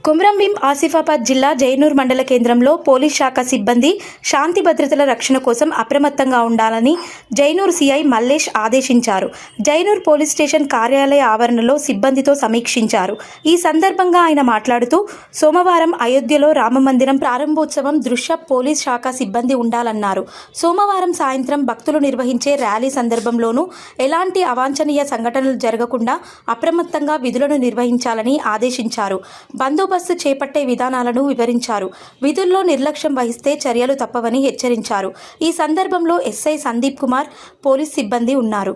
కొమరంభీం ఆసిఫాబాద్ జిల్లా జైనూర్ మండల కేంద్రంలో పోలీస్ శాఖ సిబ్బంది శాంతి భద్రతల రక్షణ కోసం అప్రమత్తంగా ఉండాలని జైనూర్ సిఐ మల్లేష్ ఆదేశించారు. జైనూర్ పోలీస్ స్టేషన్ కార్యాలయ ఆవరణలో సిబ్బందితో సమీక్షించారు. ఈ సందర్భంగా ఆయన మాట్లాడుతూ, సోమవారం అయోధ్యలో రామమందిరం ప్రారంభోత్సవం దృష్ట్యా పోలీస్ శాఖ సిబ్బంది ఉండాలన్నారు. సోమవారం సాయంత్రం భక్తులు నిర్వహించే ర్యాలీ సందర్భంలోనూ ఎలాంటి అవాంఛనీయ సంఘటనలు జరగకుండా అప్రమత్తంగా విధులను నిర్వహించాలని ఆదేశించారు. బందోబస్తు చేపట్టే విధానాలను వివరించారు. విధుల్లో నిర్లక్ష్యం వహిస్తే చర్యలు తప్పవని హెచ్చరించారు. ఈ సందర్భంలో ఎస్ఐ సందీప్ కుమార్, పోలీస్ సిబ్బంది ఉన్నారు.